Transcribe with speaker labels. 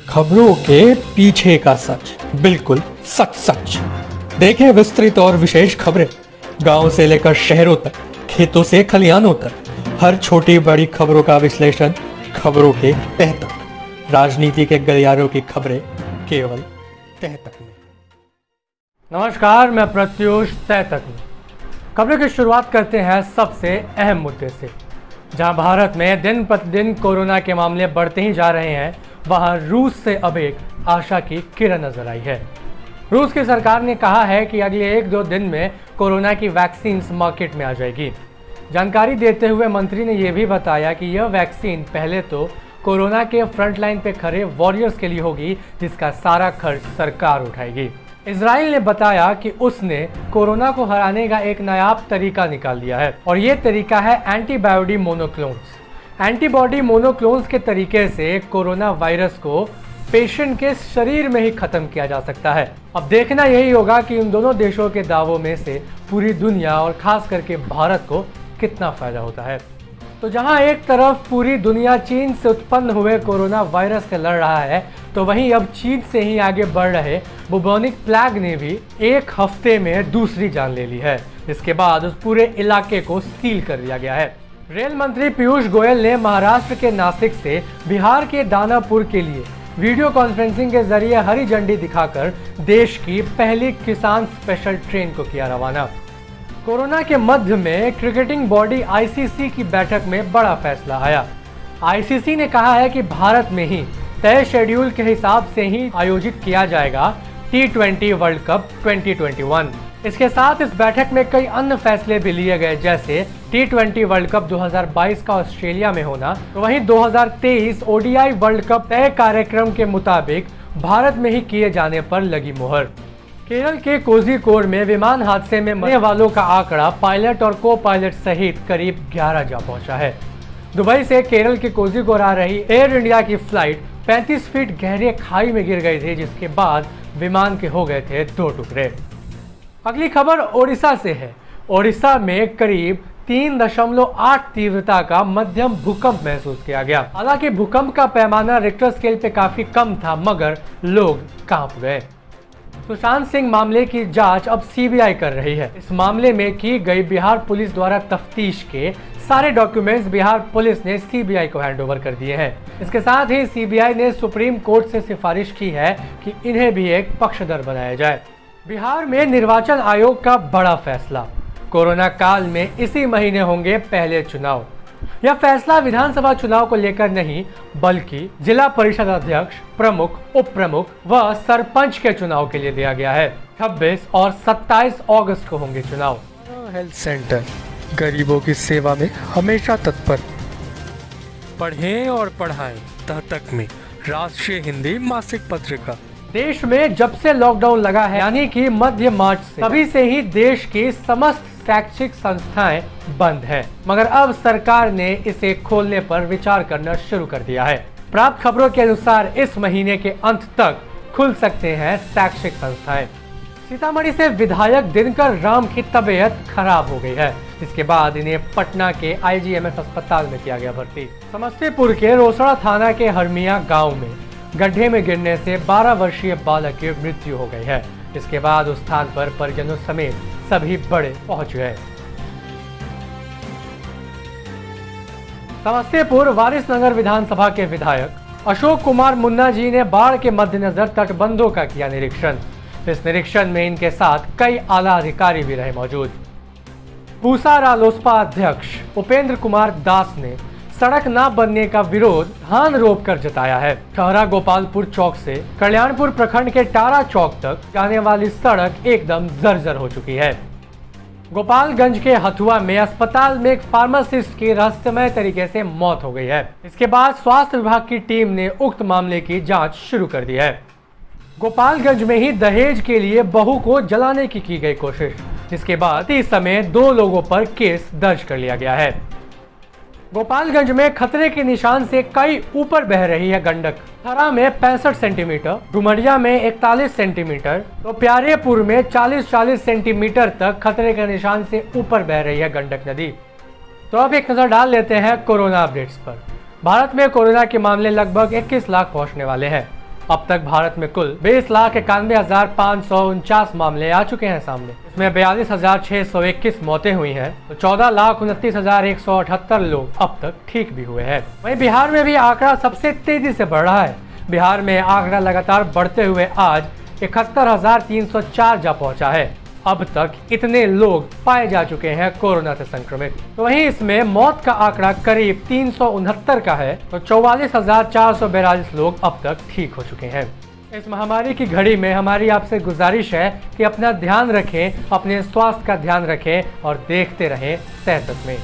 Speaker 1: खबरों के पीछे का सच, बिल्कुल सच सच। देखें विस्तृत और विशेष खबरें, गांव से लेकर शहरों तक, खेतों से खलिहानों तक, हर छोटी बड़ी खबरों का विश्लेषण खबरों के तह तक। राजनीति के गलियारों की खबरें केवल तह तक में। नमस्कार, मैं प्रत्युष तह तक में। खबरों की शुरुआत करते हैं सबसे अहम मुद्दे से। जहां भारत में दिन प्रतिदिन कोरोना के मामले बढ़ते ही जा रहे हैं, वहां रूस से अब एक आशा की किरण नजर आई है। रूस की सरकार ने कहा है कि अगले 1-2 दिन में कोरोना की वैक्सीन मार्केट में आ जाएगी। जानकारी देते हुए मंत्री ने यह भी बताया कि यह वैक्सीन पहले तो कोरोना के फ्रंटलाइन पे खड़े वॉरियर्स के लिए होगी, जिसका सारा खर्च सरकार उठाएगी। इजराइल ने बताया कि उसने कोरोना को हराने का एक नायाब तरीका निकाल दिया है और ये तरीका है एंटीबॉडी मोनोक्लोन्स। एंटीबॉडी मोनोक्लोन्स के तरीके से कोरोना वायरस को पेशेंट के शरीर में ही खत्म किया जा सकता है। अब देखना यही होगा कि उन दोनों देशों के दावों में से पूरी दुनिया और खास करके भारत को कितना फायदा होता है। तो जहां एक तरफ पूरी दुनिया चीन से उत्पन्न हुए कोरोना वायरस से लड़ रहा है, तो वहीं अब चीन से ही आगे बढ़ रहे बुबोनिक प्लेग ने भी एक हफ्ते में दूसरी जान ले ली है। इसके बाद उस पूरे इलाके को सील कर दिया गया है। रेल मंत्री पीयूष गोयल ने महाराष्ट्र के नासिक से बिहार के दानापुर के लिए वीडियो कॉन्फ्रेंसिंग के जरिए हरी झंडी दिखाकर देश की पहली किसान स्पेशल ट्रेन को किया रवाना। कोरोना के मध्य में क्रिकेटिंग बॉडी आईसीसी की बैठक में बड़ा फैसला आया। आईसीसी ने कहा है कि भारत में ही तय शेड्यूल के हिसाब से ही आयोजित किया जाएगा T20 वर्ल्ड कप 2021। इसके साथ इस बैठक में कई अन्य फैसले भी लिए गए, जैसे T20 वर्ल्ड कप 2022 का ऑस्ट्रेलिया में होना, तो वहीं 2023 ओडीआई वर्ल्ड कप तय कार्यक्रम के मुताबिक भारत में ही किए जाने पर लगी मुहर। केरल के कोझिकोड में विमान हादसे में मरने वालों का आंकड़ा पायलट और को पायलट सहित करीब 11 जा पहुंचा है। दुबई से केरल के कोझिकोड आ रही एयर इंडिया की फ्लाइट 35 फीट गहरे खाई में गिर गई थी, जिसके बाद विमान के हो गए थे 2 टुकड़े। अगली खबर ओडिशा से है। ओडिशा में करीब 3.8 तीव्रता का मध्यम भूकंप महसूस किया गया। हालांकि भूकंप का पैमाना रिक्टर स्केल पे काफी कम था, मगर लोग कांप गए। सुशांत सिंह मामले की जांच अब सीबीआई कर रही है। इस मामले में की गई बिहार पुलिस द्वारा तफ्तीश के सारे डॉक्यूमेंट्स बिहार पुलिस ने सीबीआई को हैंडओवर कर दिए हैं। इसके साथ ही सीबीआई ने सुप्रीम कोर्ट से सिफारिश की है कि इन्हें भी एक पक्षधर बनाया जाए। बिहार में निर्वाचन आयोग का बड़ा फैसला। कोरोना काल में इसी महीने होंगे पहले चुनाव। यह फैसला विधानसभा चुनाव को लेकर नहीं, बल्कि जिला परिषद अध्यक्ष, प्रमुख, उप प्रमुख व सरपंच के चुनाव के लिए दिया गया है। 26 और 27 अगस्त को होंगे चुनाव। हेल्थ सेंटर गरीबों की सेवा में हमेशा तत्पर। पढ़ें और पढ़ाएं तह तक में राष्ट्रीय हिंदी मासिक पत्रिका। देश में जब से लॉकडाउन लगा है, यानी कि मध्य मार्च से, तभी से ही देश की समस्त शैक्षिक संस्थाएं बंद हैं। मगर अब सरकार ने इसे खोलने पर विचार करना शुरू कर दिया है। प्राप्त खबरों के अनुसार इस महीने के अंत तक खुल सकते हैं शैक्षिक संस्थाएं। सीतामढ़ी से विधायक दिनकर राम की तबीयत खराब हो गई है। इसके बाद इन्हें पटना के आईजीएमएस अस्पताल में किया गया भर्ती। समस्तीपुर के रोसड़ा थाना के हरमिया गाँव में गड्ढे में गिरने से 12 वर्षीय बालक की मृत्यु हो गई है। इसके बाद उस स्थान पर परिजनों समेत सभी बड़े पहुंच गए। समस्तीपुर वारिसनगर विधानसभा के विधायक अशोक कुमार मुन्ना जी ने बाढ़ के मद्देनजर तटबंधों का किया निरीक्षण। इस निरीक्षण में इनके साथ कई आला अधिकारी भी रहे मौजूद। पूसा रालोसपा अध्यक्ष उपेंद्र कुमार दास ने सड़क न बनने का विरोध धान रोप कर जताया है। खहरा गोपालपुर चौक से कल्याणपुर प्रखंड के टारा चौक तक जाने वाली सड़क एकदम जर्जर हो चुकी है। गोपालगंज के हथुआ में अस्पताल में एक फार्मासिस्ट की रहस्यमय तरीके से मौत हो गई है। इसके बाद स्वास्थ्य विभाग की टीम ने उक्त मामले की जांच शुरू कर दी है। गोपालगंज में ही दहेज के लिए बहू को जलाने की गई कोशिश, जिसके बाद इस समय 2 लोगों पर केस दर्ज कर लिया गया है। गोपालगंज में खतरे के निशान से कई ऊपर बह रही है गंडक। थरा में 65 सेंटीमीटर, डुमरिया में 41 सेंटीमीटर, तो प्यारेपुर में 40-40 सेंटीमीटर तक खतरे के निशान से ऊपर बह रही है गंडक नदी। तो अब एक नजर डाल लेते हैं कोरोना अपडेट्स पर। भारत में कोरोना के मामले लगभग 21 लाख पहुंचने वाले हैं। अब तक भारत में कुल 20,91,549 मामले आ चुके हैं सामने। इसमें 42,621 मौतें हुई हैं, तो 14,29,178 लोग अब तक ठीक भी हुए हैं। वहीं बिहार में भी आंकड़ा सबसे तेजी से बढ़ रहा है। बिहार में आंकड़ा लगातार बढ़ते हुए आज 71,304 जा पहुंचा है। अब तक इतने लोग पाए जा चुके हैं कोरोना से संक्रमित। तो वहीं इसमें मौत का आंकड़ा करीब 369 का है, तो 44,442 लोग अब तक ठीक हो चुके हैं। इस महामारी की घड़ी में हमारी आपसे गुजारिश है कि अपना ध्यान रखें, अपने स्वास्थ्य का ध्यान रखें और देखते रहें तहत में।